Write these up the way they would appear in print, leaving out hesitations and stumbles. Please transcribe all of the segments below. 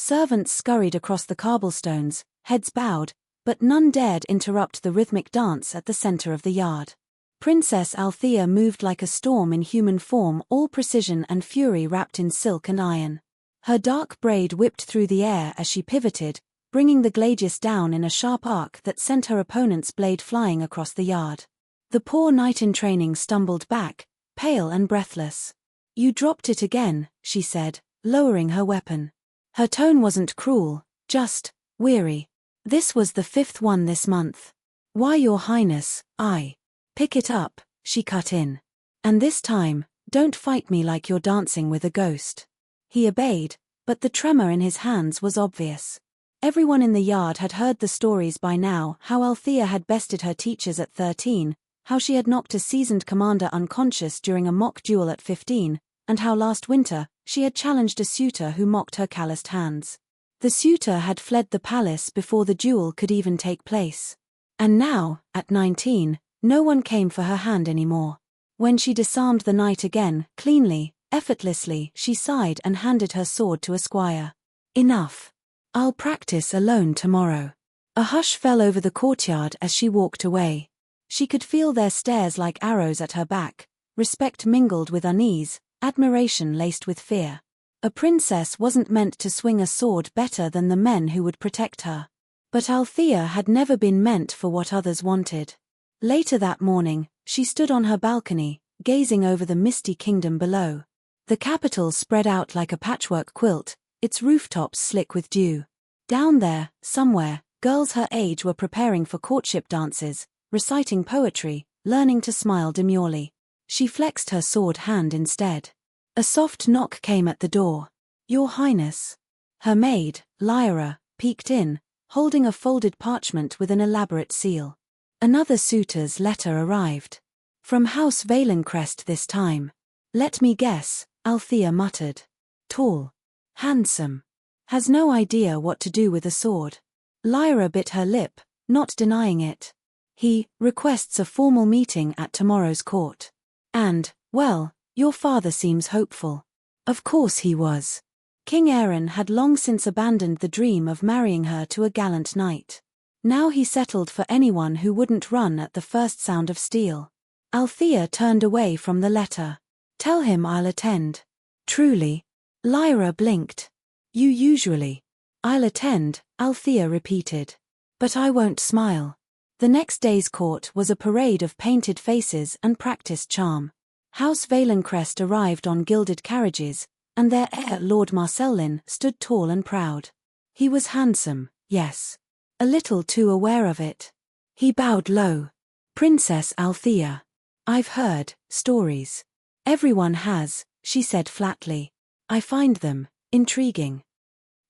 Servants scurried across the cobblestones, heads bowed, but none dared interrupt the rhythmic dance at the center of the yard. Princess Althea moved like a storm in human form, all precision and fury wrapped in silk and iron. Her dark braid whipped through the air as she pivoted, bringing the gladius down in a sharp arc that sent her opponent's blade flying across the yard. The poor knight in training stumbled back, pale and breathless. "You dropped it again," she said, lowering her weapon. Her tone wasn't cruel, just weary. "This was the 5th one this month." "Why, Your Highness, I..." "Pick it up," she cut in. "And this time, don't fight me like you're dancing with a ghost." He obeyed, but the tremor in his hands was obvious. Everyone in the yard had heard the stories by now, how Althea had bested her teachers at 13, how she had knocked a seasoned commander unconscious during a mock duel at 15, and how last winter, she had challenged a suitor who mocked her calloused hands. The suitor had fled the palace before the duel could even take place. And now, at 19, no one came for her hand anymore. When she disarmed the knight again, cleanly, effortlessly, she sighed and handed her sword to a squire. "Enough. I'll practice alone tomorrow." A hush fell over the courtyard as she walked away. She could feel their stares like arrows at her back, respect mingled with unease, admiration laced with fear. A princess wasn't meant to swing a sword better than the men who would protect her. But Althea had never been meant for what others wanted. Later that morning, she stood on her balcony, gazing over the misty kingdom below. The capital spread out like a patchwork quilt, its rooftops slick with dew. Down there, somewhere, girls her age were preparing for courtship dances, reciting poetry, learning to smile demurely. She flexed her sword hand instead. A soft knock came at the door. "Your Highness." Her maid, Lyra, peeked in, holding a folded parchment with an elaborate seal. Another suitor's letter arrived. "From House Valencrest this time." "Let me guess," Althea muttered. "Tall. Handsome. Has no idea what to do with a sword." Lyra bit her lip, not denying it. "He requests a formal meeting at tomorrow's court. And, well, your father seems hopeful." Of course he was. King Aaron had long since abandoned the dream of marrying her to a gallant knight. Now he settled for anyone who wouldn't run at the first sound of steel. Althea turned away from the letter. "Tell him I'll attend." "Truly?" Lyra blinked. "You usually." "I'll attend," Althea repeated. "But I won't smile." The next day's court was a parade of painted faces and practiced charm. House Valencrest arrived on gilded carriages, and their heir Lord Marcellin stood tall and proud. He was handsome, yes. A little too aware of it. He bowed low. "Princess Althea. I've heard stories." "Everyone has," she said flatly. "I find them intriguing."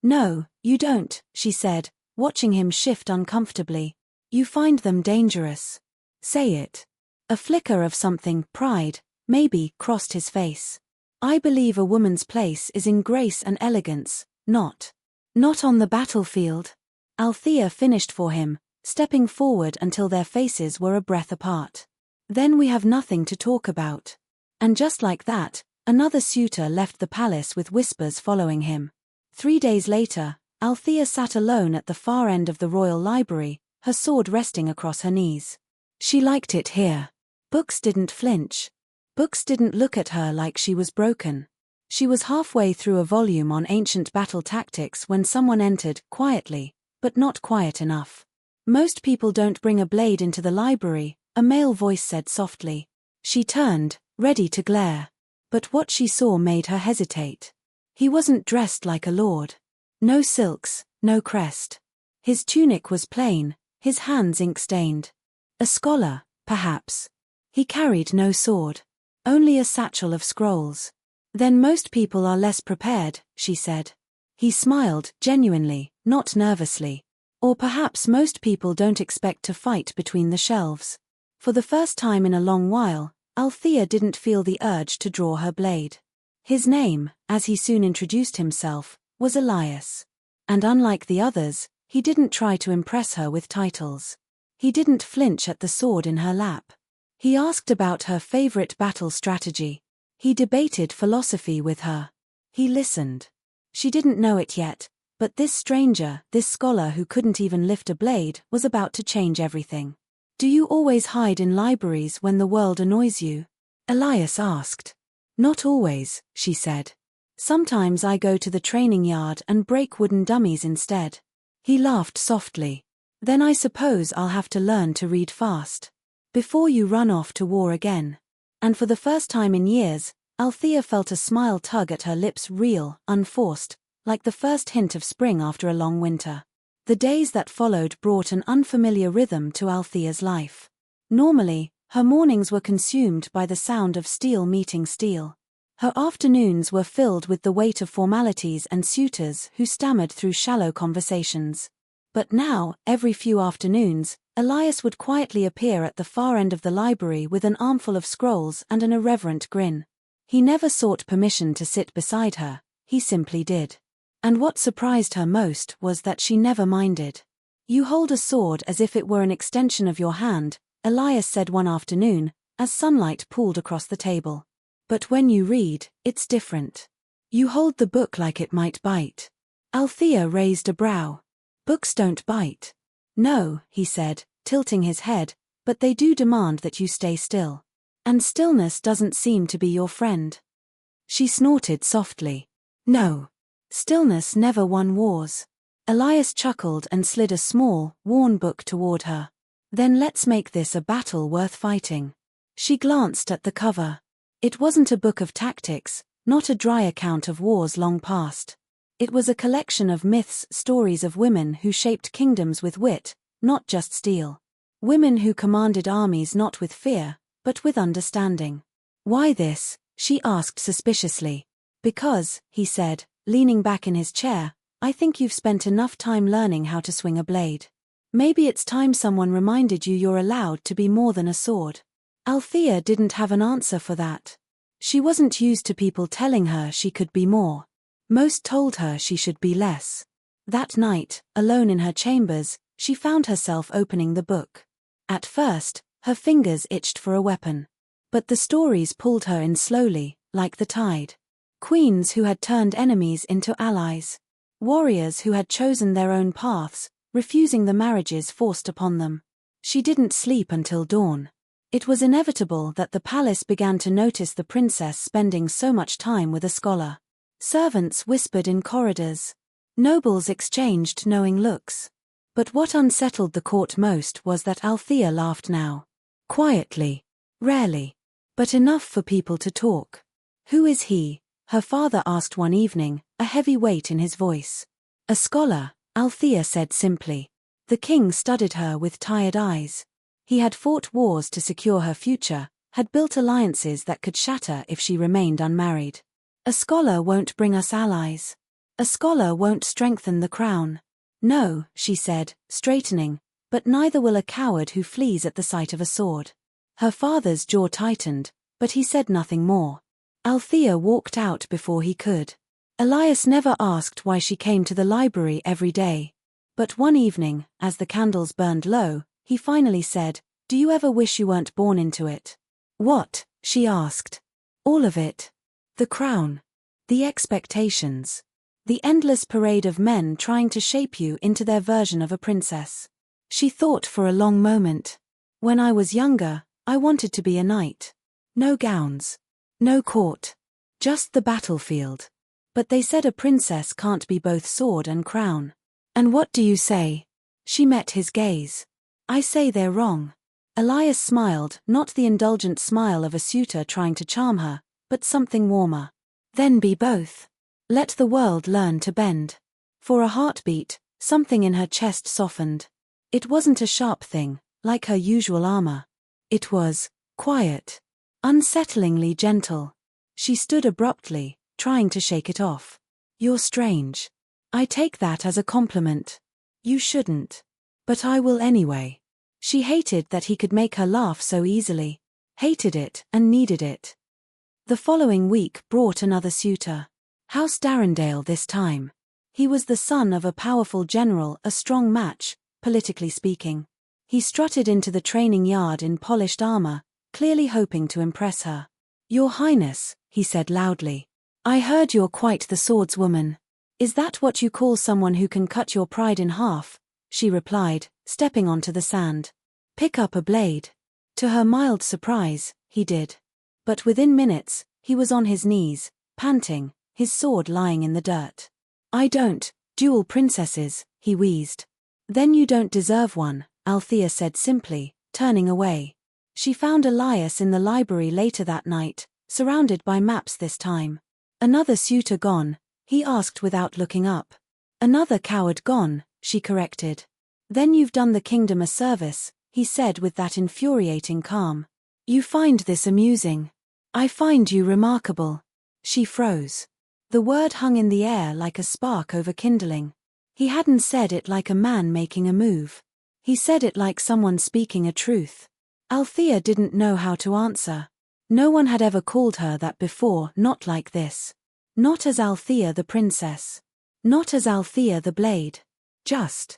"No, you don't," she said, watching him shift uncomfortably. "You find them dangerous." "Say it." A flicker of something, pride, maybe, crossed his face. "I believe a woman's place is in grace and elegance, not on the battlefield." Althea finished for him, stepping forward until their faces were a breath apart. "Then we have nothing to talk about." And just like that, another suitor left the palace with whispers following him. 3 days later, Althea sat alone at the far end of the royal library, her sword resting across her knees. She liked it here. Books didn't flinch. Books didn't look at her like she was broken. She was halfway through a volume on ancient battle tactics when someone entered, quietly, but not quiet enough. "Most people don't bring a blade into the library," a male voice said softly. She turned, ready to glare. But what she saw made her hesitate. He wasn't dressed like a lord. No silks, no crest. His tunic was plain, his hands ink-stained. A scholar, perhaps. He carried no sword. Only a satchel of scrolls. "Then most people are less prepared," she said. He smiled, genuinely, not nervously. "Or perhaps most people don't expect to fight between the shelves." For the first time in a long while, Althea didn't feel the urge to draw her blade. His name, as he soon introduced himself, was Elias. And unlike the others, he didn't try to impress her with titles. He didn't flinch at the sword in her lap. He asked about her favorite battle strategy. He debated philosophy with her. He listened. She didn't know it yet, But this stranger, this scholar who couldn't even lift a blade, was about to change everything. "Do you always hide in libraries when the world annoys you?" Elias asked. "Not always," she said. "Sometimes I go to the training yard and break wooden dummies instead." He laughed softly. "Then I suppose I'll have to learn to read fast. Before you run off to war again." And for the first time in years, Althea felt a smile tug at her lips, real, unforced, like the first hint of spring after a long winter. The days that followed brought an unfamiliar rhythm to Althea's life. Normally, her mornings were consumed by the sound of steel meeting steel. Her afternoons were filled with the weight of formalities and suitors who stammered through shallow conversations. But now, every few afternoons, Elias would quietly appear at the far end of the library with an armful of scrolls and an irreverent grin. He never sought permission to sit beside her, he simply did. And what surprised her most was that she never minded. "You hold a sword as if it were an extension of your hand," Elias said one afternoon, as sunlight pooled across the table. "But when you read, it's different. You hold the book like it might bite." Althea raised a brow. "Books don't bite." "No," he said, tilting his head, "but they do demand that you stay still. And stillness doesn't seem to be your friend." She snorted softly. "No. Stillness never won wars." Elias chuckled and slid a small, worn book toward her. "Then let's make this a battle worth fighting." She glanced at the cover. It wasn't a book of tactics, not a dry account of wars long past. It was a collection of myths, stories of women who shaped kingdoms with wit, not just steel. Women who commanded armies not with fear, but with understanding. "Why this?" she asked suspiciously. "Because," he said, leaning back in his chair, "I think you've spent enough time learning how to swing a blade. Maybe it's time someone reminded you you're allowed to be more than a sword." Althea didn't have an answer for that. She wasn't used to people telling her she could be more. Most told her she should be less. That night, alone in her chambers, she found herself opening the book. At first, her fingers itched for a weapon. But the stories pulled her in slowly, like the tide. Queens who had turned enemies into allies. Warriors who had chosen their own paths, refusing the marriages forced upon them. She didn't sleep until dawn. It was inevitable that the palace began to notice the princess spending so much time with a scholar. Servants whispered in corridors. Nobles exchanged knowing looks. But what unsettled the court most was that Althea laughed now. Quietly. Rarely. But enough for people to talk. "Who is he?" her father asked one evening, a heavy weight in his voice. "A scholar," Althea said simply. The king studied her with tired eyes. He had fought wars to secure her future, had built alliances that could shatter if she remained unmarried. "A scholar won't bring us allies. A scholar won't strengthen the crown." "No," she said, straightening, "but neither will a coward who flees at the sight of a sword." Her father's jaw tightened, but he said nothing more. Althea walked out before he could. Elias never asked why she came to the library every day. But one evening, as the candles burned low, he finally said, "Do you ever wish you weren't born into it?" "What?" she asked. "All of it. The crown. The expectations. The endless parade of men trying to shape you into their version of a princess." She thought for a long moment. "When I was younger, I wanted to be a knight. No gowns. No court. Just the battlefield. But they said a princess can't be both sword and crown." "And what do you say?" She met his gaze. "I say they're wrong." Elias smiled, not the indulgent smile of a suitor trying to charm her, but something warmer. "Then be both. Let the world learn to bend." For a heartbeat, something in her chest softened. It wasn't a sharp thing, like her usual armor. It was quiet. Unsettlingly gentle. She stood abruptly, trying to shake it off. "You're strange." "I take that as a compliment." "You shouldn't. But I will anyway." She hated that he could make her laugh so easily. Hated it and needed it. The following week brought another suitor. House Darrendale this time. He was the son of a powerful general, a strong match, politically speaking. He strutted into the training yard in polished armor, clearly hoping to impress her. "Your Highness," he said loudly. "I heard you're quite the swordswoman." Is that what you call someone who can cut your pride in half? She replied, stepping onto the sand. Pick up a blade. To her mild surprise, he did. But within minutes, he was on his knees, panting, his sword lying in the dirt. I don't duel princesses, he wheezed. Then you don't deserve one, Althea said simply, turning away. She found Elias in the library later that night, surrounded by maps this time. Another suitor gone, he asked without looking up. Another coward gone, she corrected. Then you've done the kingdom a service, he said with that infuriating calm. You find this amusing. I find you remarkable. She froze. The word hung in the air like a spark over kindling. He hadn't said it like a man making a move. He said it like someone speaking a truth. Althea didn't know how to answer. No one had ever called her that before, not like this. Not as Althea the princess. Not as Althea the blade. Just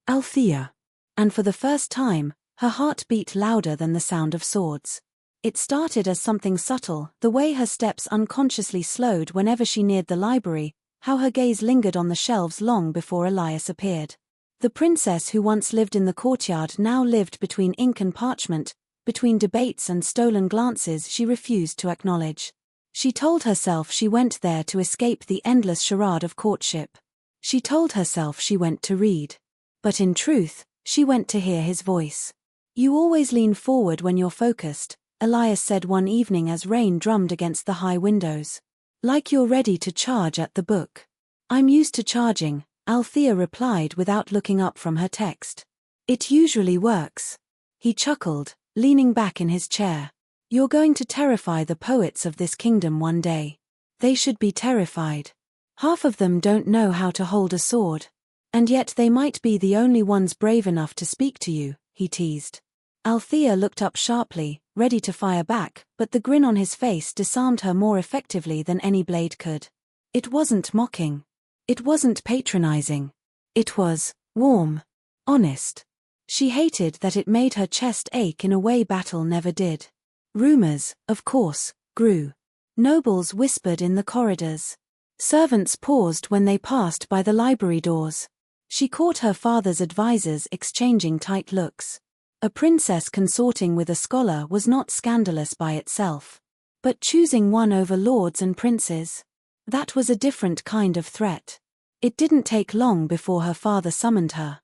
Althea. And for the first time, her heart beat louder than the sound of swords. It started as something subtle, the way her steps unconsciously slowed whenever she neared the library, how her gaze lingered on the shelves long before Elias appeared. The princess who once lived in the courtyard now lived between ink and parchment, between debates and stolen glances she refused to acknowledge. She told herself she went there to escape the endless charade of courtship. She told herself she went to read. But in truth, she went to hear his voice. You always lean forward when you're focused, Elias said one evening as rain drummed against the high windows. Like you're ready to charge at the book. I'm used to charging, Althea replied without looking up from her text. It usually works. He chuckled, leaning back in his chair. You're going to terrify the poets of this kingdom one day. They should be terrified. Half of them don't know how to hold a sword. And yet they might be the only ones brave enough to speak to you, he teased. Althea looked up sharply, ready to fire back, but the grin on his face disarmed her more effectively than any blade could. It wasn't mocking. It wasn't patronizing. It was warm. Honest. She hated that it made her chest ache in a way battle never did. Rumors, of course, grew. Nobles whispered in the corridors. Servants paused when they passed by the library doors. She caught her father's advisors exchanging tight looks. A princess consorting with a scholar was not scandalous by itself. But choosing one over lords and princes? That was a different kind of threat. It didn't take long before her father summoned her.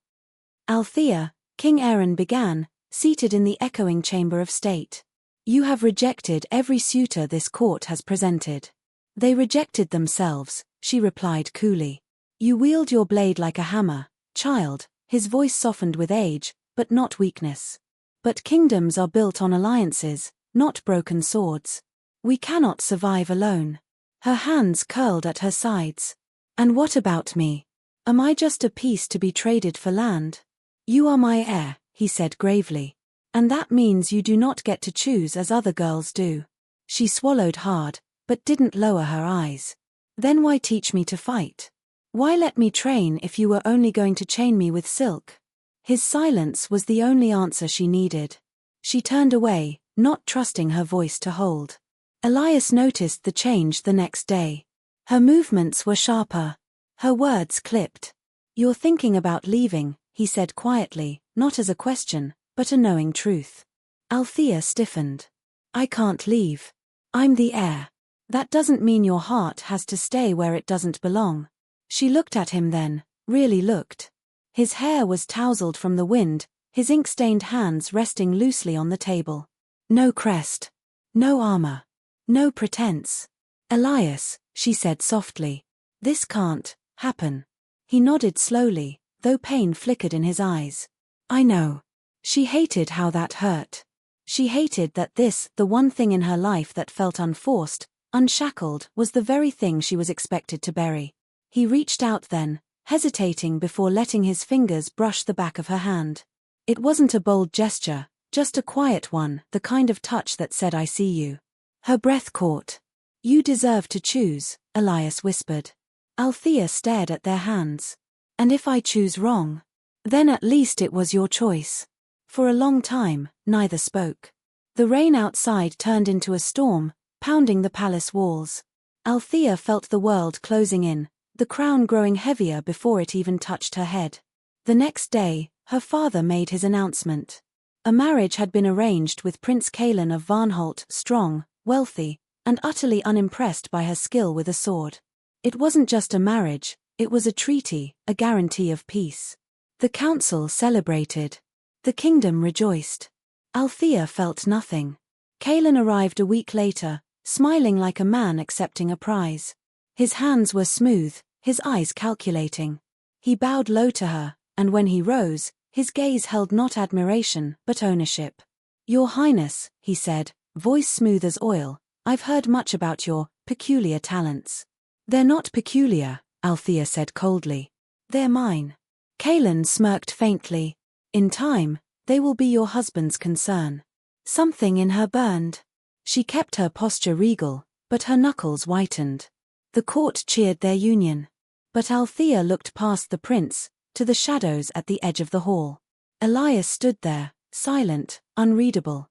Althea, King Aaron began, seated in the echoing chamber of state. You have rejected every suitor this court has presented. They rejected themselves, she replied coolly. You wield your blade like a hammer, child, his voice softened with age, but not weakness. But kingdoms are built on alliances, not broken swords. We cannot survive alone. Her hands curled at her sides. And what about me? Am I just a piece to be traded for land? You are my heir, he said gravely. And that means you do not get to choose as other girls do. She swallowed hard, but didn't lower her eyes. Then why teach me to fight? Why let me train if you were only going to chain me with silk? His silence was the only answer she needed. She turned away, not trusting her voice to hold. Elias noticed the change the next day. Her movements were sharper. Her words clipped. You're thinking about leaving, he said quietly, not as a question, but a knowing truth. Althea stiffened. I can't leave. I'm the heir. That doesn't mean your heart has to stay where it doesn't belong. She looked at him then, really looked. His hair was tousled from the wind, his ink-stained hands resting loosely on the table. No crest. No armor. No pretense. Elias, she said softly. This can't happen. He nodded slowly, though pain flickered in his eyes. I know. She hated how that hurt. She hated that this, the one thing in her life that felt unforced, unshackled, was the very thing she was expected to bury. He reached out then, hesitating before letting his fingers brush the back of her hand. It wasn't a bold gesture, just a quiet one, the kind of touch that said I see you. Her breath caught. You deserve to choose, Elias whispered. Althea stared at their hands. And if I choose wrong? Then at least it was your choice. For a long time, neither spoke. The rain outside turned into a storm, pounding the palace walls. Althea felt the world closing in, the crown growing heavier before it even touched her head. The next day, her father made his announcement. A marriage had been arranged with Prince Kaelin of Varnholt, strong, wealthy, and utterly unimpressed by her skill with a sword. It wasn't just a marriage, it was a treaty, a guarantee of peace. The council celebrated. The kingdom rejoiced. Althea felt nothing. Kaelin arrived a week later, smiling like a man accepting a prize. His hands were smooth, his eyes calculating. He bowed low to her, and when he rose, his gaze held not admiration, but ownership. "Your Highness," he said, voice smooth as oil, "I've heard much about your peculiar talents." "They're not peculiar," Althea said coldly. "They're mine." Kaelin smirked faintly. "In time, they will be your husband's concern." Something in her burned. She kept her posture regal, but her knuckles whitened. The court cheered their union. But Althea looked past the prince, to the shadows at the edge of the hall. Elias stood there, silent, unreadable.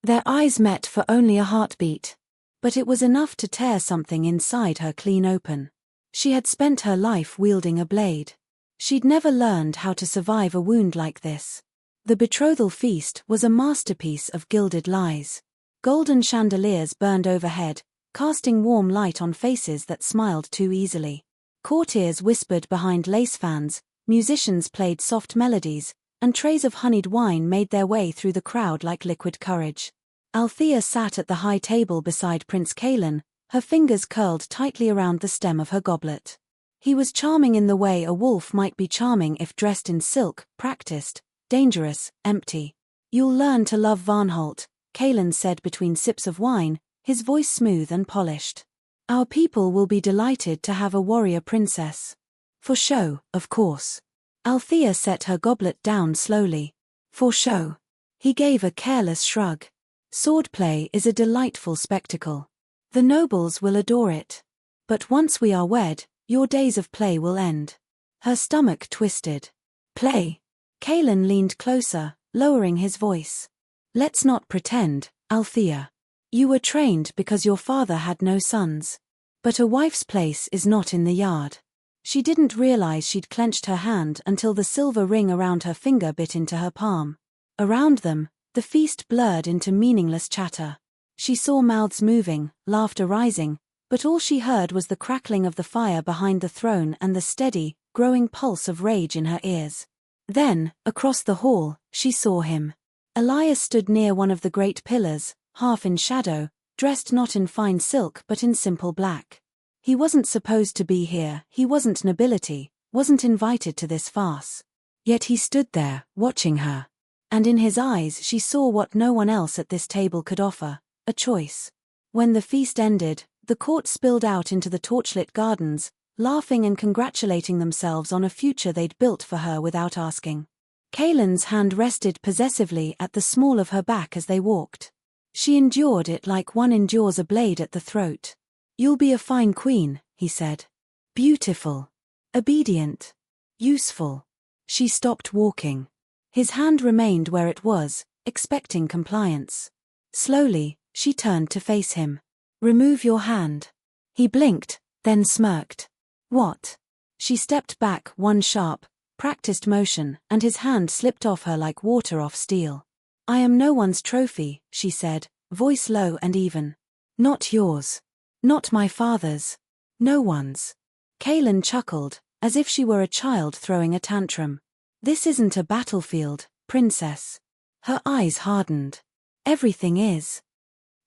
Their eyes met for only a heartbeat. But it was enough to tear something inside her clean open. She had spent her life wielding a blade. She'd never learned how to survive a wound like this. The betrothal feast was a masterpiece of gilded lies. Golden chandeliers burned overhead, casting warm light on faces that smiled too easily. Courtiers whispered behind lace fans, musicians played soft melodies, and trays of honeyed wine made their way through the crowd like liquid courage. Althea sat at the high table beside Prince Kaelin, her fingers curled tightly around the stem of her goblet. He was charming in the way a wolf might be charming if dressed in silk, practiced, dangerous, empty. "You'll learn to love Varnholt," Kaelin said between sips of wine, his voice smooth and polished. "Our people will be delighted to have a warrior princess." "For show, of course." Althea set her goblet down slowly. "For show." He gave a careless shrug. "Swordplay is a delightful spectacle. The nobles will adore it. But once we are wed, your days of play will end." Her stomach twisted. "Play?" Kaelin leaned closer, lowering his voice. "Let's not pretend, Althea. You were trained because your father had no sons. But a wife's place is not in the yard." She didn't realize she'd clenched her hand until the silver ring around her finger bit into her palm. Around them, the feast blurred into meaningless chatter. She saw mouths moving, laughter rising, but all she heard was the crackling of the fire behind the throne and the steady, growing pulse of rage in her ears. Then, across the hall, she saw him. Elias stood near one of the great pillars, half in shadow, dressed not in fine silk but in simple black. He wasn't supposed to be here, he wasn't nobility, wasn't invited to this farce. Yet he stood there, watching her. And in his eyes she saw what no one else at this table could offer, a choice. When the feast ended, the court spilled out into the torchlit gardens, laughing and congratulating themselves on a future they'd built for her without asking. Kaelin's hand rested possessively at the small of her back as they walked. She endured it like one endures a blade at the throat. "You'll be a fine queen," he said. "Beautiful. Obedient. Useful." She stopped walking. His hand remained where it was, expecting compliance. Slowly, she turned to face him. "Remove your hand." He blinked, then smirked. "What?" She stepped back one sharp, practiced motion, and his hand slipped off her like water off steel. "I am no one's trophy," she said, voice low and even. "Not yours. Not my father's. No one's." Kaelin chuckled, as if she were a child throwing a tantrum. "This isn't a battlefield, princess." Her eyes hardened. "Everything is."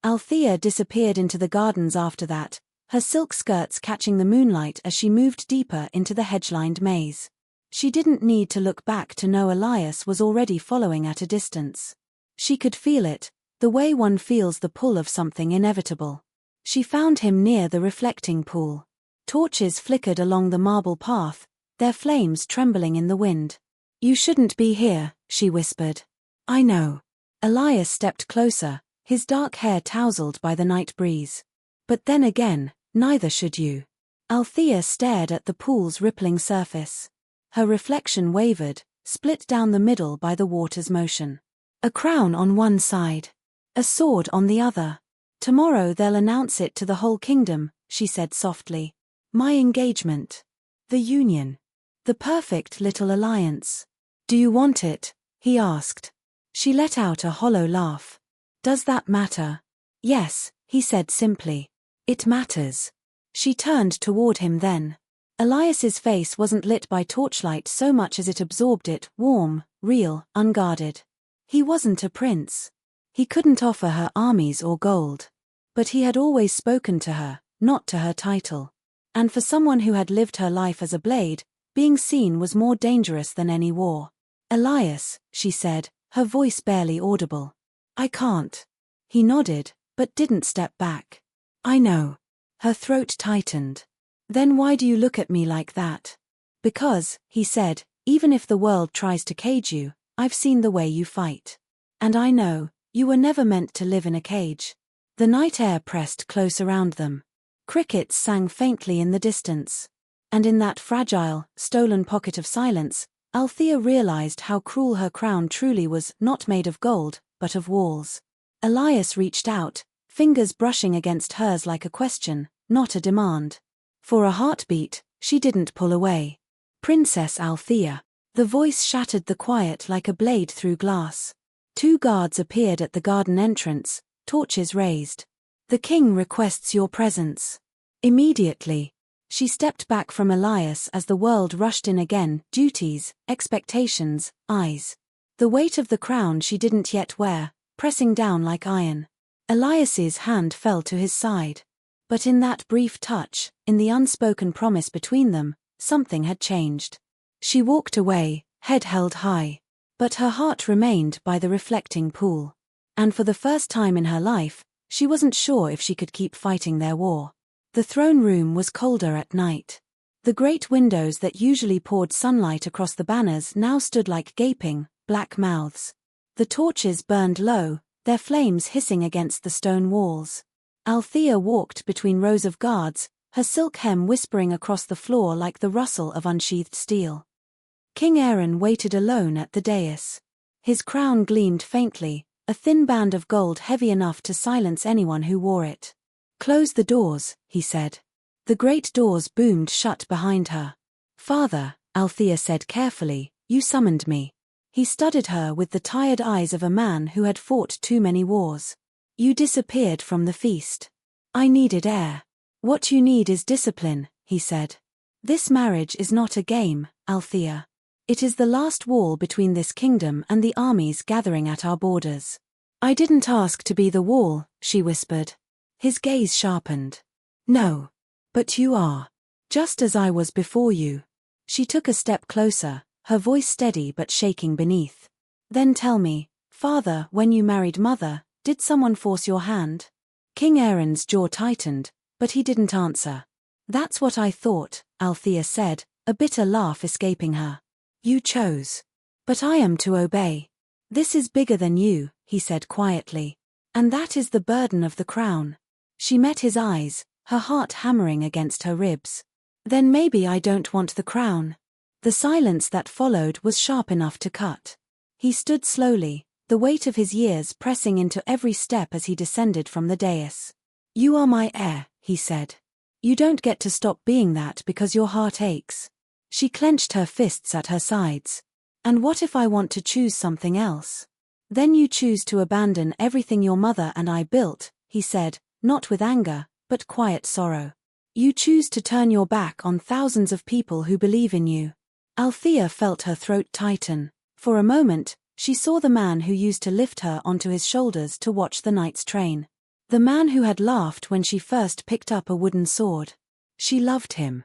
Althea disappeared into the gardens after that, her silk skirts catching the moonlight as she moved deeper into the hedge-lined maze. She didn't need to look back to know Elias was already following at a distance. She could feel it, the way one feels the pull of something inevitable. She found him near the reflecting pool. Torches flickered along the marble path, their flames trembling in the wind. "You shouldn't be here," she whispered. "I know." Elias stepped closer, his dark hair tousled by the night breeze. "But then again, neither should you." Althea stared at the pool's rippling surface. Her reflection wavered, split down the middle by the water's motion. A crown on one side. A sword on the other. "Tomorrow they'll announce it to the whole kingdom," she said softly. "My engagement." The union. The perfect little alliance. Do you want it? He asked. She let out a hollow laugh. Does that matter? Yes, he said simply. It matters. She turned toward him then. Elias's face wasn't lit by torchlight so much as it absorbed it, warm, real, unguarded. He wasn't a prince. He couldn't offer her armies or gold. But he had always spoken to her, not to her title. And for someone who had lived her life as a blade, being seen was more dangerous than any war. Elias, she said, her voice barely audible. I can't. He nodded, but didn't step back. I know. Her throat tightened. Then why do you look at me like that? Because, he said, even if the world tries to cage you, I've seen the way you fight. And I know, you were never meant to live in a cage. The night air pressed close around them. Crickets sang faintly in the distance. And in that fragile, stolen pocket of silence, Althea realized how cruel her crown truly was, not made of gold, but of walls. Elias reached out, fingers brushing against hers like a question, not a demand. For a heartbeat, she didn't pull away. Princess Althea. The voice shattered the quiet like a blade through glass. 2 guards appeared at the garden entrance, torches raised. The king requests your presence. Immediately. She stepped back from Elias as the world rushed in again, duties, expectations, eyes. The weight of the crown she didn't yet wear, pressing down like iron. Elias's hand fell to his side. But in that brief touch, in the unspoken promise between them, something had changed. She walked away, head held high. But her heart remained by the reflecting pool. And for the first time in her life, she wasn't sure if she could keep fighting their war. The throne room was colder at night. The great windows that usually poured sunlight across the banners now stood like gaping, black mouths. The torches burned low, their flames hissing against the stone walls. Althea walked between rows of guards, her silk hem whispering across the floor like the rustle of unsheathed steel. King Aaron waited alone at the dais. His crown gleamed faintly, a thin band of gold heavy enough to silence anyone who wore it. Close the doors, he said. The great doors boomed shut behind her. Father, Althea said carefully, you summoned me. He studied her with the tired eyes of a man who had fought too many wars. You disappeared from the feast. I needed air. What you need is discipline, he said. This marriage is not a game, Althea. It is the last wall between this kingdom and the armies gathering at our borders. I didn't ask to be the wall, she whispered. His gaze sharpened. No. But you are. Just as I was before you. She took a step closer, her voice steady but shaking beneath. Then tell me, Father, when you married Mother, did someone force your hand? King Aaron's jaw tightened, but he didn't answer. That's what I thought, Althea said, a bitter laugh escaping her. You chose. But I am to obey. This is bigger than you, he said quietly. And that is the burden of the crown. She met his eyes, her heart hammering against her ribs. Then maybe I don't want the crown. The silence that followed was sharp enough to cut. He stood slowly, the weight of his years pressing into every step as he descended from the dais. You are my heir, he said. You don't get to stop being that because your heart aches. She clenched her fists at her sides. And what if I want to choose something else? Then you choose to abandon everything your mother and I built, he said, not with anger, but quiet sorrow. You choose to turn your back on thousands of people who believe in you. Althea felt her throat tighten. For a moment, she saw the man who used to lift her onto his shoulders to watch the knight's train. The man who had laughed when she first picked up a wooden sword. She loved him.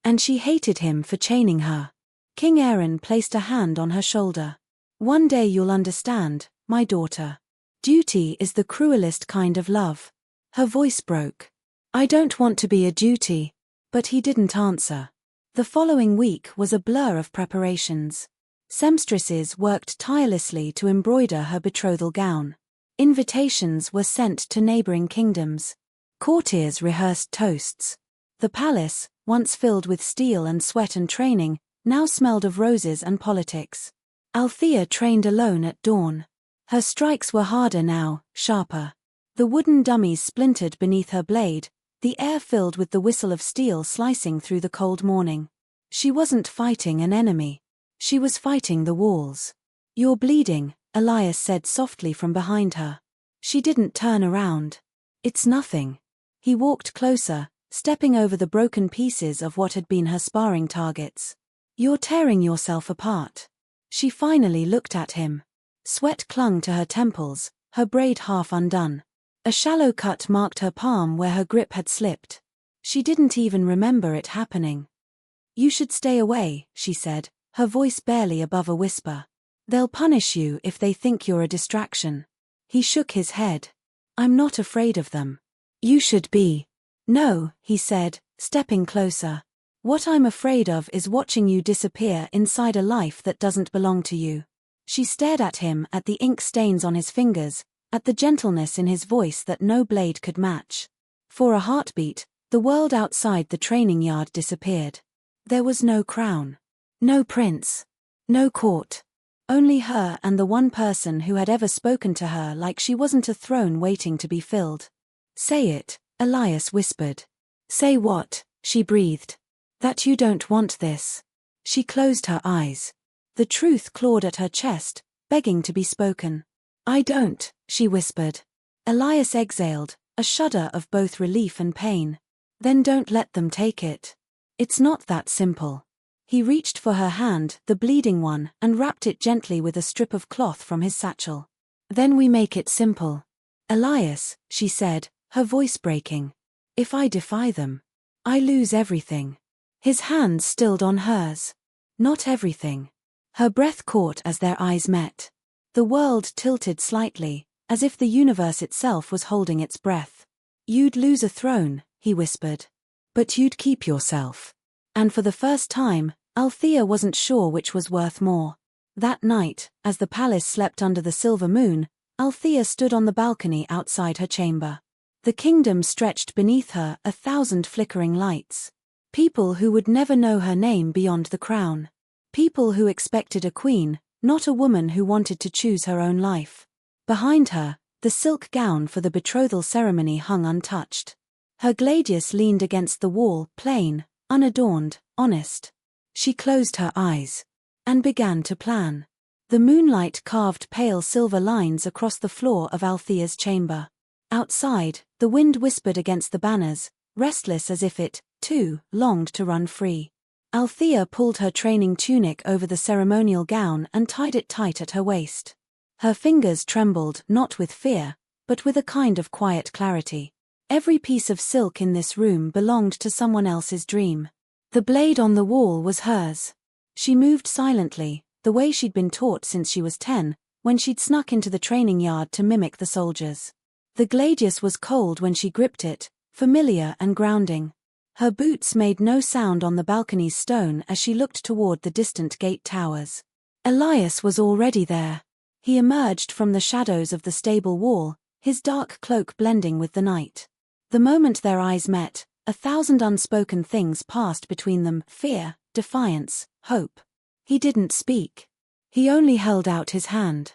And she hated him for chaining her. King Aaron placed a hand on her shoulder. One day you'll understand, my daughter. Duty is the cruelest kind of love. Her voice broke. I don't want to be a duty. But he didn't answer. The following week was a blur of preparations. Seamstresses worked tirelessly to embroider her betrothal gown. Invitations were sent to neighboring kingdoms. Courtiers rehearsed toasts. The palace, once filled with steel and sweat and training, now smelled of roses and politics. Althea trained alone at dawn. Her strikes were harder now, sharper. The wooden dummies splintered beneath her blade, the air filled with the whistle of steel slicing through the cold morning. She wasn't fighting an enemy. She was fighting the walls. "You're bleeding," Elias said softly from behind her. She didn't turn around. "It's nothing." He walked closer, stepping over the broken pieces of what had been her sparring targets. "You're tearing yourself apart." She finally looked at him. Sweat clung to her temples, her braid half undone. A shallow cut marked her palm where her grip had slipped. She didn't even remember it happening. "You should stay away," she said, her voice barely above a whisper. "They'll punish you if they think you're a distraction." He shook his head. "I'm not afraid of them." "You should be." "No," he said, stepping closer. "What I'm afraid of is watching you disappear inside a life that doesn't belong to you." She stared at him, at the ink stains on his fingers, at the gentleness in his voice that no blade could match. For a heartbeat, the world outside the training yard disappeared. There was no crown. No prince. No court. Only her and the one person who had ever spoken to her like she wasn't a throne waiting to be filled. "Say it," Elias whispered. "Say what?" she breathed. "That you don't want this." She closed her eyes. The truth clawed at her chest, begging to be spoken. "I don't," she whispered. Elias exhaled, a shudder of both relief and pain. "Then don't let them take it. It's not that simple." He reached for her hand, the bleeding one, and wrapped it gently with a strip of cloth from his satchel. "Then we make it simple." "Elias," she said, her voice breaking. "If I defy them, I lose everything." His hand stilled on hers. "Not everything." Her breath caught as their eyes met. The world tilted slightly, as if the universe itself was holding its breath. "You'd lose a throne," he whispered. "But you'd keep yourself." And for the first time, Althea wasn't sure which was worth more. That night, as the palace slept under the silver moon, Althea stood on the balcony outside her chamber. The kingdom stretched beneath her, 1,000 flickering lights. People who would never know her name beyond the crown. People who expected a queen, not a woman who wanted to choose her own life. Behind her, the silk gown for the betrothal ceremony hung untouched. Her gladius leaned against the wall, plain, unadorned, honest. She closed her eyes and began to plan. The moonlight carved pale silver lines across the floor of Althea's chamber. Outside, the wind whispered against the banners, restless as if it, too, longed to run free. Althea pulled her training tunic over the ceremonial gown and tied it tight at her waist. Her fingers trembled, not with fear, but with a kind of quiet clarity. Every piece of silk in this room belonged to someone else's dream. The blade on the wall was hers. She moved silently, the way she'd been taught since she was 10, when she'd snuck into the training yard to mimic the soldiers. The gladius was cold when she gripped it, familiar and grounding. Her boots made no sound on the balcony's stone as she looked toward the distant gate towers. Elias was already there. He emerged from the shadows of the stable wall, his dark cloak blending with the night. The moment their eyes met, 1,000 unspoken things passed between them: fear, defiance, hope. He didn't speak. He only held out his hand.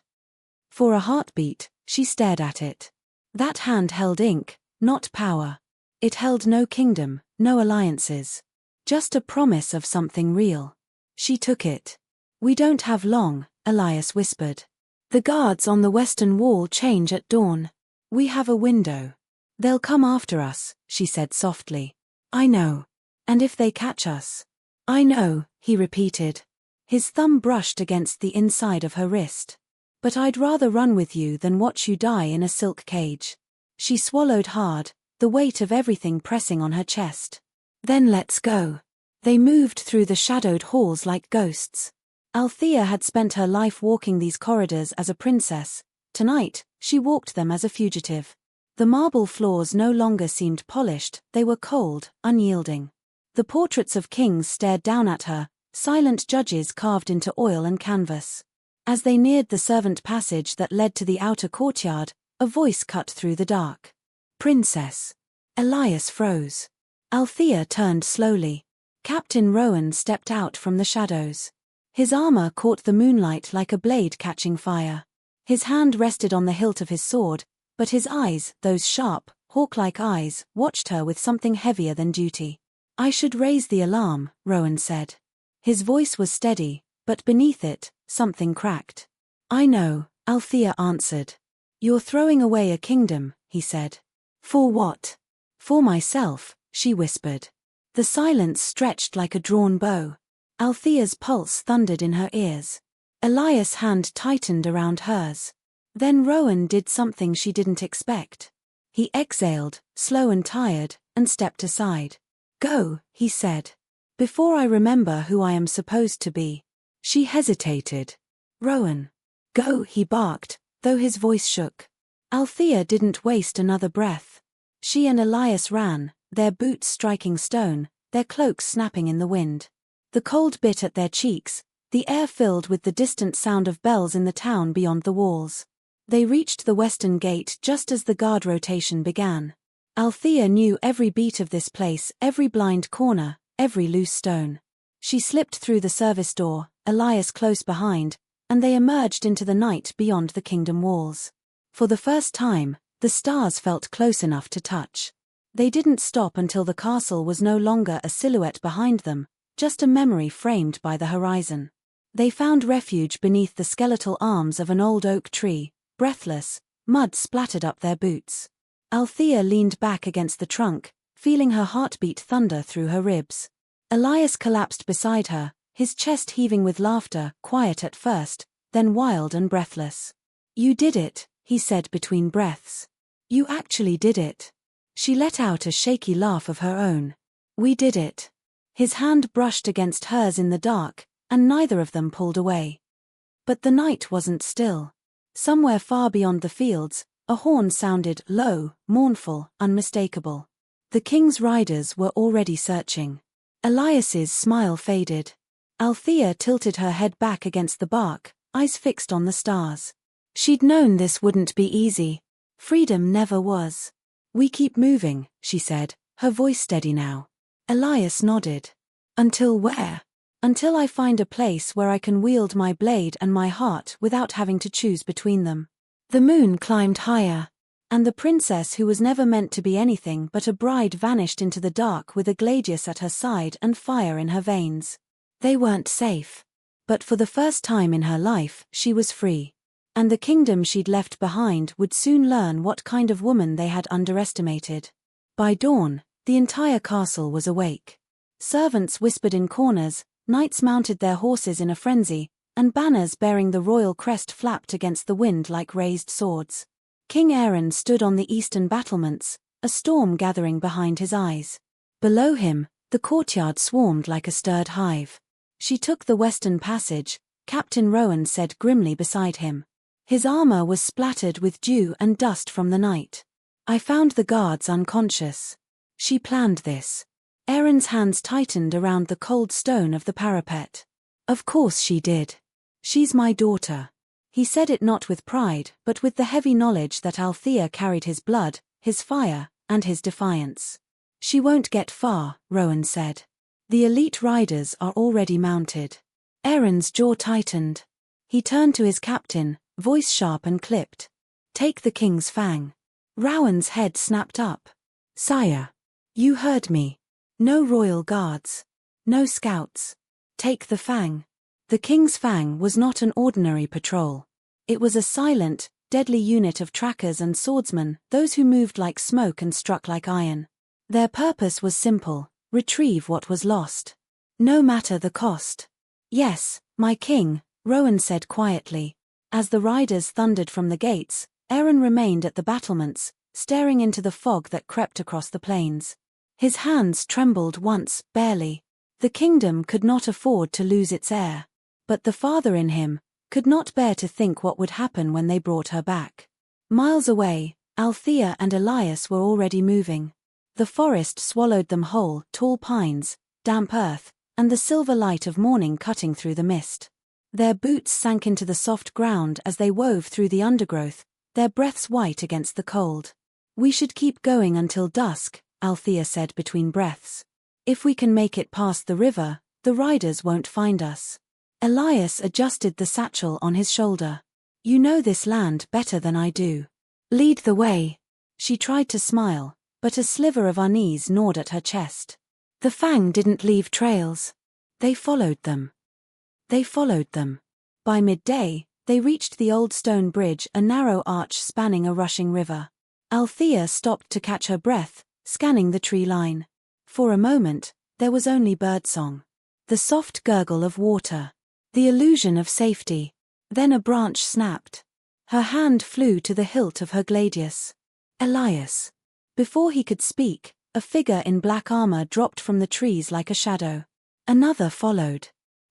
For a heartbeat, she stared at it. That hand held ink, not power. It held no kingdom, no alliances. Just a promise of something real. She took it. "We don't have long," Elias whispered. "The guards on the western wall change at dawn. We have a window. They'll come after us," she said softly. "I know. And if they catch us?" "I know," he repeated. His thumb brushed against the inside of her wrist. "But I'd rather run with you than watch you die in a silk cage." She swallowed hard, the weight of everything pressing on her chest. "Then let's go." They moved through the shadowed halls like ghosts. Althea had spent her life walking these corridors as a princess. Tonight, she walked them as a fugitive. The marble floors no longer seemed polished, they were cold, unyielding. The portraits of kings stared down at her, silent judges carved into oil and canvas. As they neared the servant passage that led to the outer courtyard, a voice cut through the dark. "Princess." Elias froze. Althea turned slowly. Captain Rowan stepped out from the shadows. His armor caught the moonlight like a blade catching fire. His hand rested on the hilt of his sword, but his eyes, those sharp, hawk-like eyes, watched her with something heavier than duty. "I should raise the alarm," Rowan said. His voice was steady, but beneath it, something cracked. "I know," Althea answered. "You're throwing away a kingdom," he said. "For what?" "For myself," she whispered. The silence stretched like a drawn bow. Althea's pulse thundered in her ears. Elias' hand tightened around hers. Then Rowan did something she didn't expect. He exhaled, slow and tired, and stepped aside. "Go," he said. "Before I remember who I am supposed to be." She hesitated. "Rowan." "Go," he barked, though his voice shook. Althea didn't waste another breath. She and Elias ran, their boots striking stone, their cloaks snapping in the wind. The cold bit at their cheeks, the air filled with the distant sound of bells in the town beyond the walls. They reached the western gate just as the guard rotation began. Althea knew every beat of this place, every blind corner, every loose stone. She slipped through the service door, Elias close behind, and they emerged into the night beyond the kingdom walls. For the first time, the stars felt close enough to touch. They didn't stop until the castle was no longer a silhouette behind them, just a memory framed by the horizon. They found refuge beneath the skeletal arms of an old oak tree, breathless, mud splattered up their boots. Althea leaned back against the trunk, feeling her heartbeat thunder through her ribs. Elias collapsed beside her, his chest heaving with laughter, quiet at first, then wild and breathless. "You did it," he said between breaths. "You actually did it." She let out a shaky laugh of her own. "We did it." His hand brushed against hers in the dark, and neither of them pulled away. But the night wasn't still. Somewhere far beyond the fields, a horn sounded, low, mournful, unmistakable. The king's riders were already searching. Elias's smile faded. Althea tilted her head back against the bark, eyes fixed on the stars. She'd known this wouldn't be easy. Freedom never was. "We keep moving," she said, her voice steady now. Elias nodded. "Until where?" "Until I find a place where I can wield my blade and my heart without having to choose between them." The moon climbed higher, and the princess who was never meant to be anything but a bride vanished into the dark with a gladius at her side and fire in her veins. They weren't safe. But for the first time in her life, she was free. And the kingdom she'd left behind would soon learn what kind of woman they had underestimated. By dawn, the entire castle was awake. Servants whispered in corners, knights mounted their horses in a frenzy, and banners bearing the royal crest flapped against the wind like raised swords. King Aaron stood on the eastern battlements, a storm gathering behind his eyes. Below him, the courtyard swarmed like a stirred hive. She took the western passage, Captain Rowan said grimly beside him. His armor was splattered with dew and dust from the night. "I found the guards unconscious." She planned this. Aaron's hands tightened around the cold stone of the parapet. "Of course she did. She's my daughter." He said it not with pride, but with the heavy knowledge that Althea carried his blood, his fire, and his defiance. "She won't get far," Rowan said. "The elite riders are already mounted." Aaron's jaw tightened. He turned to his captain, voice sharp and clipped. "Take the king's fang." Rowan's head snapped up. "Sire. You heard me. No royal guards. No scouts. Take the fang." The king's fang was not an ordinary patrol. It was a silent, deadly unit of trackers and swordsmen, those who moved like smoke and struck like iron. Their purpose was simple: retrieve what was lost. No matter the cost. "Yes, my king," Rowan said quietly. As the riders thundered from the gates, Aaron remained at the battlements, staring into the fog that crept across the plains. His hands trembled once, barely. The kingdom could not afford to lose its heir. But the father in him could not bear to think what would happen when they brought her back. Miles away, Althea and Elias were already moving. The forest swallowed them whole, tall pines, damp earth, and the silver light of morning cutting through the mist. Their boots sank into the soft ground as they wove through the undergrowth, their breaths white against the cold. "We should keep going until dusk," Althea said between breaths. "If we can make it past the river, the riders won't find us." Elias adjusted the satchel on his shoulder. "You know this land better than I do. Lead the way." She tried to smile, but a sliver of unease gnawed at her chest. "The fang didn't leave trails. They followed them. They followed them. By midday, they reached the old stone bridge, a narrow arch spanning a rushing river. Althea stopped to catch her breath, scanning the tree line. For a moment, there was only birdsong. The soft gurgle of water. The illusion of safety. Then a branch snapped. Her hand flew to the hilt of her gladius. Elias. Before he could speak, a figure in black armor dropped from the trees like a shadow. Another followed.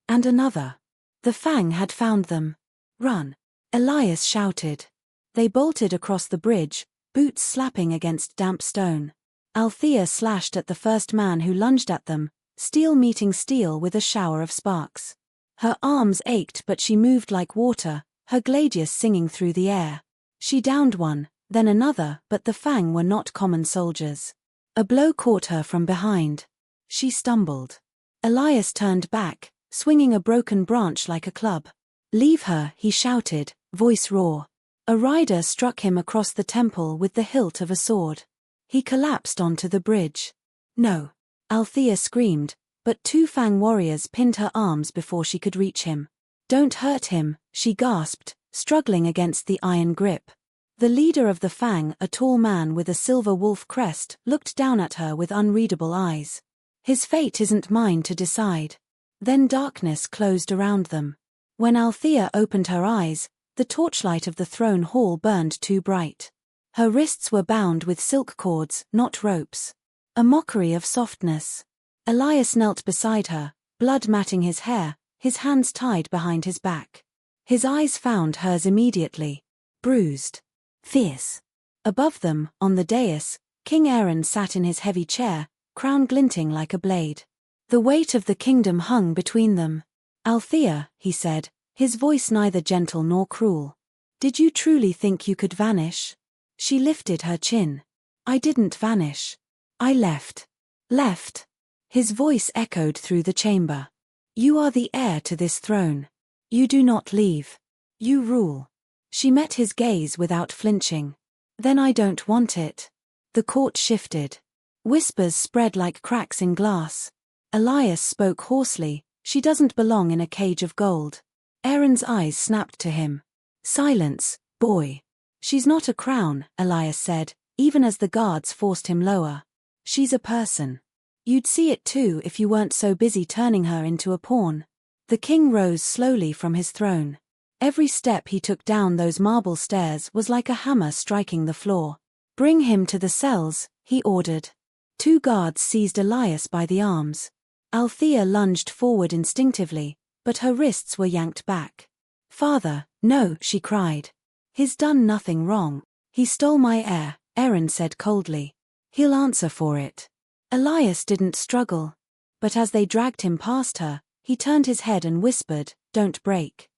And another. The fang had found them. Run! Elias shouted. They bolted across the bridge, boots slapping against damp stone. Althea slashed at the first man who lunged at them, steel meeting steel with a shower of sparks. Her arms ached, but she moved like water, her gladius singing through the air. She downed one, then another, but the fang were not common soldiers. A blow caught her from behind. She stumbled. Elias turned back, swinging a broken branch like a club. "Leave her," he shouted, voice raw. A rider struck him across the temple with the hilt of a sword. He collapsed onto the bridge. "No!" Althea screamed, but two fang warriors pinned her arms before she could reach him. "Don't hurt him," she gasped, struggling against the iron grip. The leader of the fang, a tall man with a silver wolf crest, looked down at her with unreadable eyes. His fate isn't mine to decide. Then darkness closed around them. When Althea opened her eyes, the torchlight of the throne hall burned too bright. Her wrists were bound with silk cords, not ropes. A mockery of softness. Elias knelt beside her, blood matting his hair, his hands tied behind his back. His eyes found hers immediately. Bruised. Fierce. Above them, on the dais, King Aaron sat in his heavy chair, crown glinting like a blade. The weight of the kingdom hung between them. "Althea," he said, his voice neither gentle nor cruel. "Did you truly think you could vanish?" She lifted her chin. "I didn't vanish. I left." "Left?" His voice echoed through the chamber. "You are the heir to this throne. You do not leave. You rule." She met his gaze without flinching. "Then I don't want it." The court shifted. Whispers spread like cracks in glass. Elias spoke hoarsely, "She doesn't belong in a cage of gold." Aaron's eyes snapped to him. "Silence, boy." "She's not a crown," Elias said, even as the guards forced him lower. "She's a person. You'd see it too if you weren't so busy turning her into a pawn." The king rose slowly from his throne. Every step he took down those marble stairs was like a hammer striking the floor. "Bring him to the cells," he ordered. Two guards seized Elias by the arms. Althea lunged forward instinctively, but her wrists were yanked back. "Father, no," she cried. "He's done nothing wrong. He stole my heir," Aaron said coldly. "He'll answer for it." Elias didn't struggle. But as they dragged him past her, he turned his head and whispered, "Don't break."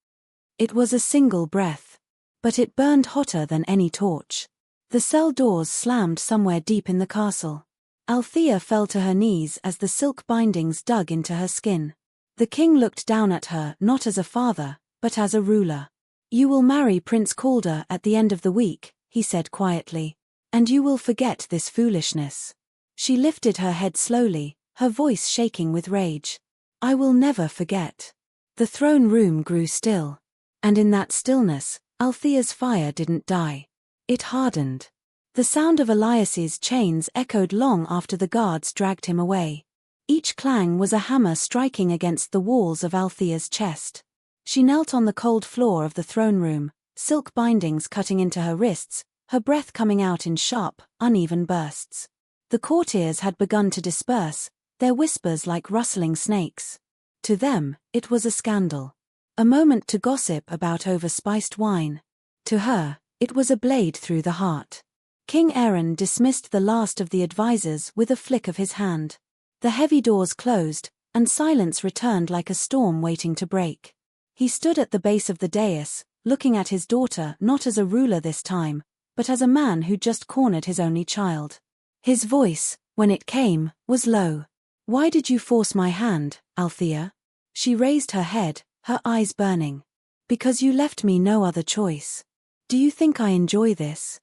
It was a single breath. But it burned hotter than any torch. The cell doors slammed somewhere deep in the castle. Althea fell to her knees as the silk bindings dug into her skin. The king looked down at her not as a father, but as a ruler. "You will marry Prince Calder at the end of the week," he said quietly. "And you will forget this foolishness." She lifted her head slowly, her voice shaking with rage. "I will never forget." The throne room grew still. And in that stillness, Althea's fire didn't die. It hardened. The sound of Elias's chains echoed long after the guards dragged him away. Each clang was a hammer striking against the walls of Althea's chest. She knelt on the cold floor of the throne room, silk bindings cutting into her wrists, her breath coming out in sharp, uneven bursts. The courtiers had begun to disperse, their whispers like rustling snakes. To them, it was a scandal. A moment to gossip about overspiced wine. To her, it was a blade through the heart. King Aaron dismissed the last of the advisers with a flick of his hand. The heavy doors closed, and silence returned like a storm waiting to break. He stood at the base of the dais, looking at his daughter not as a ruler this time, but as a man who'd just cornered his only child. His voice, when it came, was low. "Why did you force my hand, Althea?" She raised her head, her eyes burning. "Because you left me no other choice. Do you think I enjoy this?"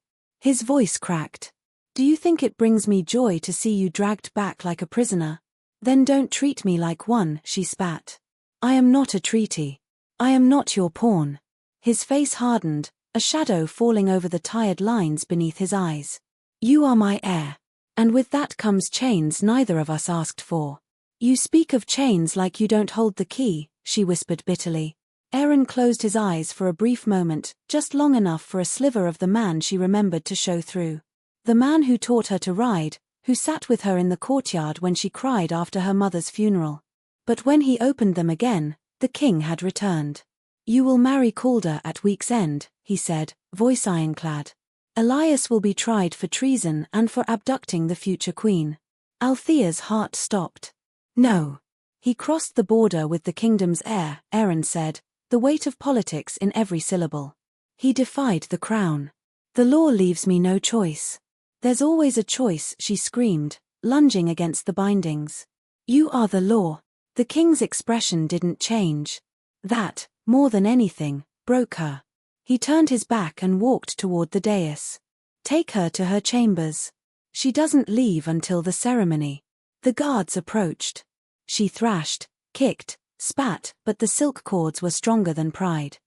His voice cracked. "Do you think it brings me joy to see you dragged back like a prisoner? Then don't treat me like one, she spat. I am not a treaty. I am not your pawn. His face hardened, a shadow falling over the tired lines beneath his eyes. You are my heir. And with that comes chains neither of us asked for. You speak of chains like you don't hold the key, she whispered bitterly. Aaron closed his eyes for a brief moment, just long enough for a sliver of the man she remembered to show through. The man who taught her to ride, who sat with her in the courtyard when she cried after her mother's funeral. But when he opened them again, the king had returned. You will marry Calder at week's end, he said, voice ironclad. Elias will be tried for treason and for abducting the future queen. Althea's heart stopped. No. He crossed the border with the kingdom's heir, Aaron said, the weight of politics in every syllable. He defied the crown. The law leaves me no choice. There's always a choice, she screamed, lunging against the bindings. You are the law. The king's expression didn't change. That, more than anything, broke her. He turned his back and walked toward the dais. Take her to her chambers. She doesn't leave until the ceremony. The guards approached. She thrashed, kicked, spat, but the silk cords were stronger than pride.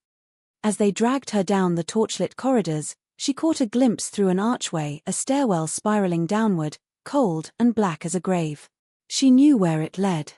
As they dragged her down the torchlit corridors, she caught a glimpse through an archway, a stairwell spiraling downward, cold and black as a grave. She knew where it led.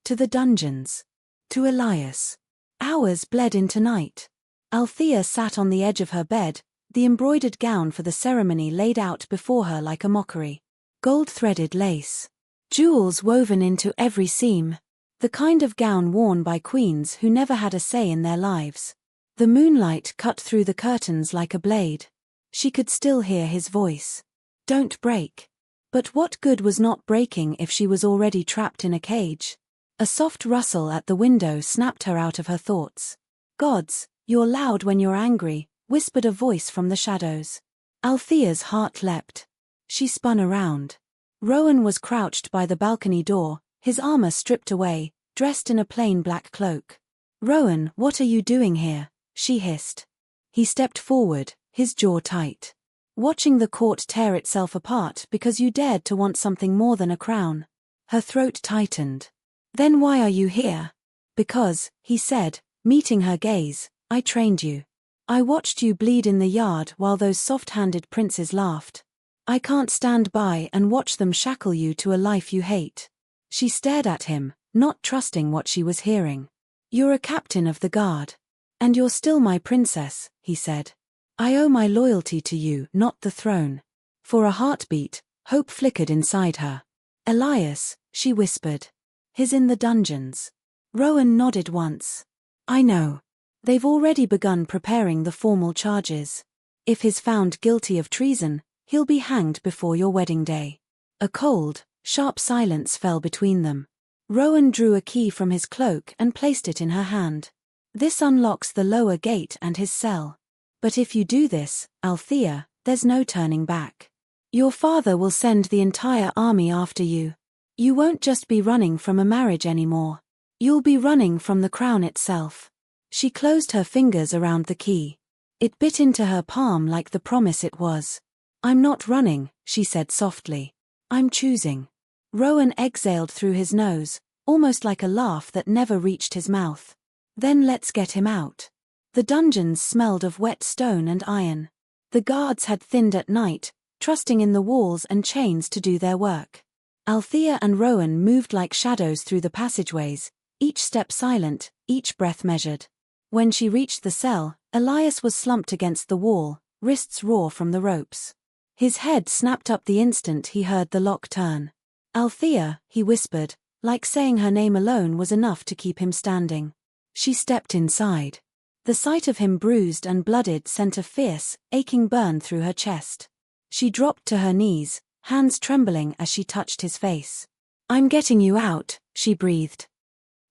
To the dungeons. To Elias. Hours bled into night. Althea sat on the edge of her bed, the embroidered gown for the ceremony laid out before her like a mockery. Gold-threaded lace. Jewels woven into every seam. The kind of gown worn by queens who never had a say in their lives. The moonlight cut through the curtains like a blade. She could still hear his voice. Don't break. But what good was not breaking if she was already trapped in a cage? A soft rustle at the window snapped her out of her thoughts. Gods, you're loud when you're angry, whispered a voice from the shadows. Althea's heart leapt. She spun around. Rowan was crouched by the balcony door, his armor stripped away, dressed in a plain black cloak. Rowan, what are you doing here? She hissed. He stepped forward, his jaw tight. Watching the court tear itself apart because you dared to want something more than a crown. Her throat tightened. Then why are you here? Because, he said, meeting her gaze, I trained you. I watched you bleed in the yard while those soft-handed princes laughed. I can't stand by and watch them shackle you to a life you hate. She stared at him, not trusting what she was hearing. You're a captain of the guard. And you're still my princess, he said. I owe my loyalty to you, not the throne. For a heartbeat, hope flickered inside her. Elias, she whispered. He's in the dungeons. Rowan nodded once. I know. They've already begun preparing the formal charges. If he's found guilty of treason, he'll be hanged before your wedding day. A cold, sharp silence fell between them. Rowan drew a key from his cloak and placed it in her hand. This unlocks the lower gate and his cell. But if you do this, Althea, there's no turning back. Your father will send the entire army after you. You won't just be running from a marriage anymore. You'll be running from the crown itself. She closed her fingers around the key. It bit into her palm like the promise it was. I'm not running, she said softly. I'm choosing. Rowan exhaled through his nose, almost like a laugh that never reached his mouth. Then let's get him out. The dungeons smelled of wet stone and iron. The guards had thinned at night, trusting in the walls and chains to do their work. Althea and Rowan moved like shadows through the passageways, each step silent, each breath measured. When she reached the cell, Elias was slumped against the wall, wrists raw from the ropes. His head snapped up the instant he heard the lock turn. Althea, he whispered, like saying her name alone was enough to keep him standing. She stepped inside. The sight of him bruised and blooded sent a fierce, aching burn through her chest. She dropped to her knees, hands trembling as she touched his face. I'm getting you out, she breathed.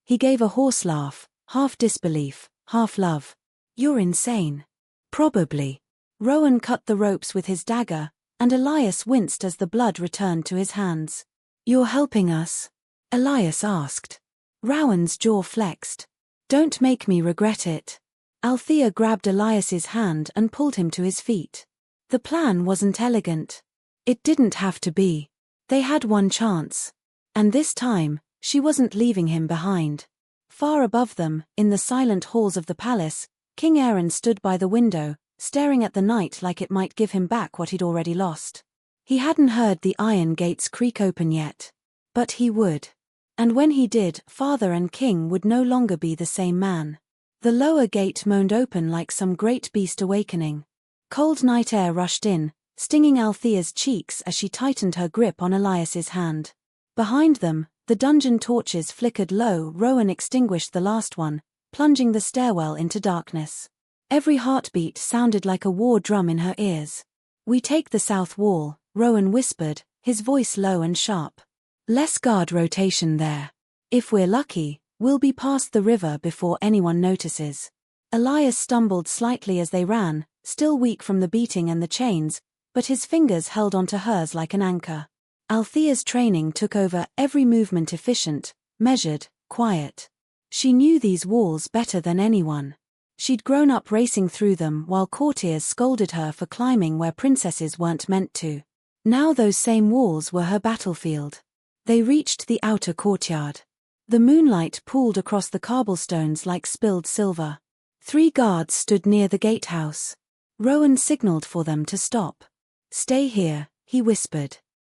He gave a hoarse laugh, half disbelief, half love. You're insane. Probably. Rowan cut the ropes with his dagger, and Elias winced as the blood returned to his hands. You're helping us? Elias asked. Rowan's jaw flexed. Don't make me regret it. Althea grabbed Elias's hand and pulled him to his feet. The plan wasn't elegant. It didn't have to be. They had one chance. And this time, She wasn't leaving him behind. Far above them, in the silent halls of the palace, King Aaron stood by the window, staring at the night like it might give him back what he'd already lost. He hadn't heard the iron gates creak open yet. But he would. And when he did, father and king would no longer be the same man. The lower gate moaned open like some great beast awakening. Cold night air rushed in, stinging Althea's cheeks as she tightened her grip on Elias's hand. Behind them, the dungeon torches flickered low. Rowan extinguished the last one, plunging the stairwell into darkness. Every heartbeat sounded like a war drum in her ears. "We take the south wall," Rowan whispered, his voice low and sharp. "Less guard rotation there. If we're lucky, we'll be past the river before anyone notices." Elias stumbled slightly as they ran, still weak from the beating and the chains, but his fingers held onto hers like an anchor. Althea's training took over, every movement efficient, measured, quiet. She knew these walls better than anyone. She'd grown up racing through them while courtiers scolded her for climbing where princesses weren't meant to. Now those same walls were her battlefield. They reached the outer courtyard. The moonlight pooled across the cobblestones like spilled silver. 3 guards stood near the gatehouse. Rowan signaled for them to stop. "Stay here," he whispered.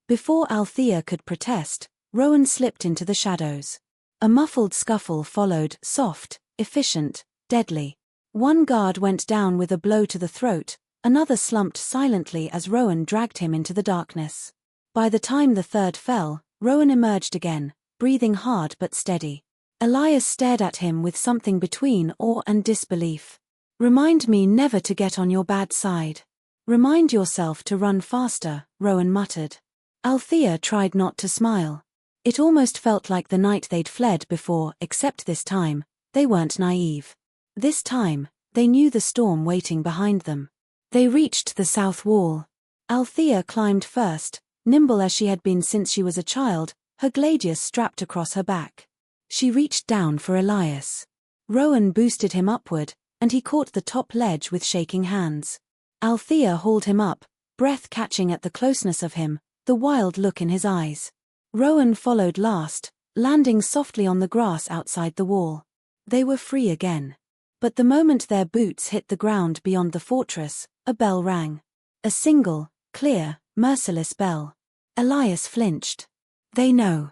Before Althea could protest, Rowan slipped into the shadows. A muffled scuffle followed, soft, efficient, deadly. One guard went down with a blow to the throat, another slumped silently as Rowan dragged him into the darkness. By the time the third fell, Rowan emerged again, breathing hard but steady. Elias stared at him with something between awe and disbelief. "Remind me never to get on your bad side. Remind yourself to run faster," Rowan muttered. Althea tried not to smile. It almost felt like the night they'd fled before, except this time, they weren't naive. This time, they knew the storm waiting behind them. They reached the south wall. Althea climbed first, nimble as she had been since she was a child, her gladius strapped across her back. She reached down for Elias. Rowan boosted him upward, and he caught the top ledge with shaking hands. Althea hauled him up, breath catching at the closeness of him, the wild look in his eyes. Rowan followed last, landing softly on the grass outside the wall. They were free again. But the moment their boots hit the ground beyond the fortress, a bell rang. A single, clear, merciless bell. Elias flinched. "They know."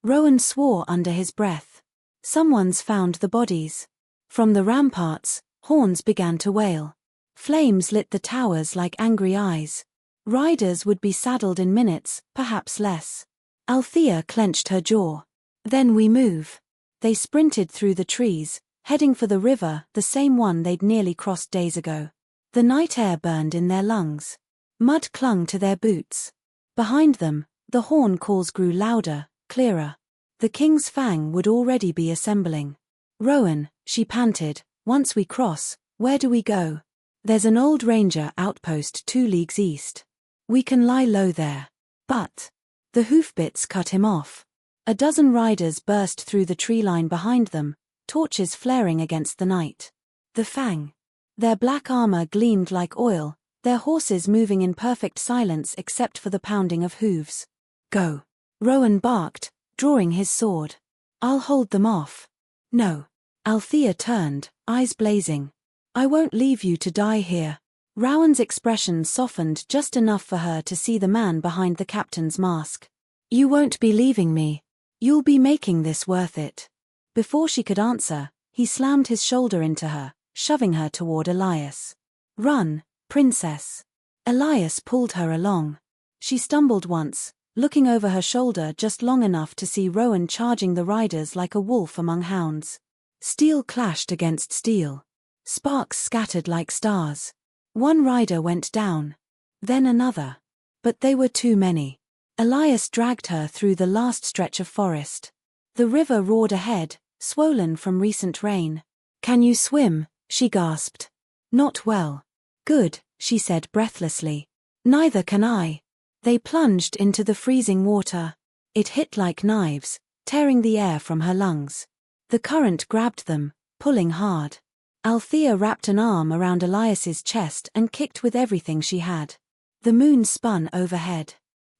Rowan swore under his breath. "Someone's found the bodies." From the ramparts, horns began to wail. Flames lit the towers like angry eyes. Riders would be saddled in minutes, perhaps less. Althea clenched her jaw. "Then we move." They sprinted through the trees, heading for the river, the same one they'd nearly crossed days ago. The night air burned in their lungs. Mud clung to their boots. Behind them, the horn calls grew louder, clearer. The king's fang would already be assembling. "Rowan," she panted, "once we cross, where do we go?" "There's an old ranger outpost 2 leagues east. We can lie low there." But the hoofbeats cut him off. A dozen riders burst through the tree line behind them, torches flaring against the night. The fang. Their black armor gleamed like oil, their horses moving in perfect silence except for the pounding of hooves. "Go," Rowan barked, drawing his sword. "I'll hold them off." "No." Althea turned, eyes blazing. "I won't leave you to die here." Rowan's expression softened just enough for her to see the man behind the captain's mask. "You won't be leaving me. You'll be making this worth it." Before she could answer, he slammed his shoulder into her, shoving her toward Elias. "Run, princess." Elias pulled her along. She stumbled once, looking over her shoulder just long enough to see Rowan charging the riders like a wolf among hounds. Steel clashed against steel. Sparks scattered like stars. One rider went down. Then another. But they were too many. Elias dragged her through the last stretch of forest. The river roared ahead, swollen from recent rain. "Can you swim?" she gasped. "Not well." "Good," she said breathlessly. "Neither can I." They plunged into the freezing water. It hit like knives, tearing the air from her lungs. The current grabbed them, pulling hard. Althea wrapped an arm around Elias's chest and kicked with everything she had. The moon spun overhead.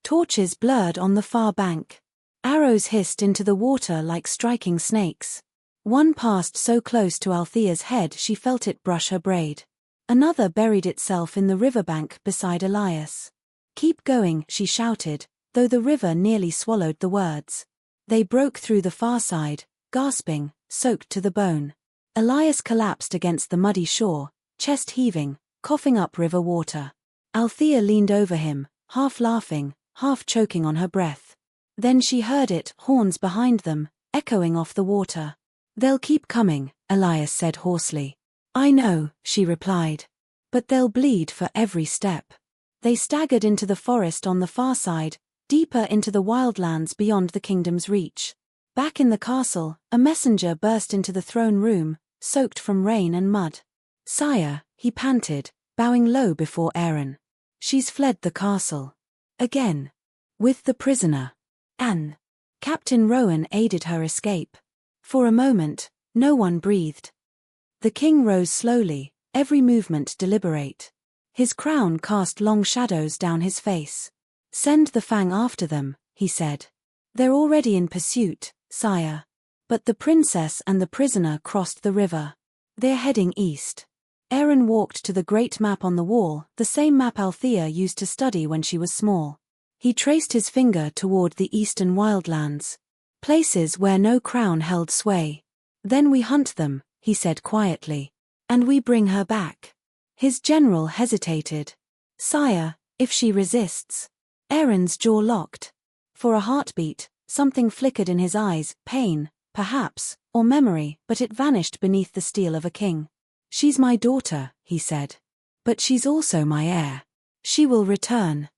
Torches blurred on the far bank. Arrows hissed into the water like striking snakes. One passed so close to Althea's head she felt it brush her braid. Another buried itself in the riverbank beside Elias. "Keep going," she shouted, though the river nearly swallowed the words. They broke through the far side, gasping, soaked to the bone. Elias collapsed against the muddy shore, chest heaving, coughing up river water. Althea leaned over him, half laughing, half choking on her breath. Then she heard it, horns behind them, echoing off the water. "They'll keep coming," Elias said hoarsely. "I know," she replied. "But they'll bleed for every step." They staggered into the forest on the far side, deeper into the wildlands beyond the kingdom's reach. Back in the castle, a messenger burst into the throne room, soaked from rain and mud. "Sire," he panted, bowing low before Aaron. "She's fled the castle. Again. With the prisoner. Anne." Captain Rowan aided her escape. For a moment, no one breathed. The king rose slowly, every movement deliberate. His crown cast long shadows down his face. "Send the Fang after them," he said. "They're already in pursuit, sire." But the princess and the prisoner crossed the river. "They're heading east." Aaron walked to the great map on the wall, the same map Althea used to study when she was small. He traced his finger toward the eastern wildlands. Places where no crown held sway. "Then we hunt them," he said quietly. "And we bring her back." His general hesitated. "Sire, if she resists." Aaron's jaw locked. For a heartbeat, something flickered in his eyes, pain, perhaps, or memory, but it vanished beneath the steel of a king. "She's my daughter," he said. "But she's also my heir. She will return."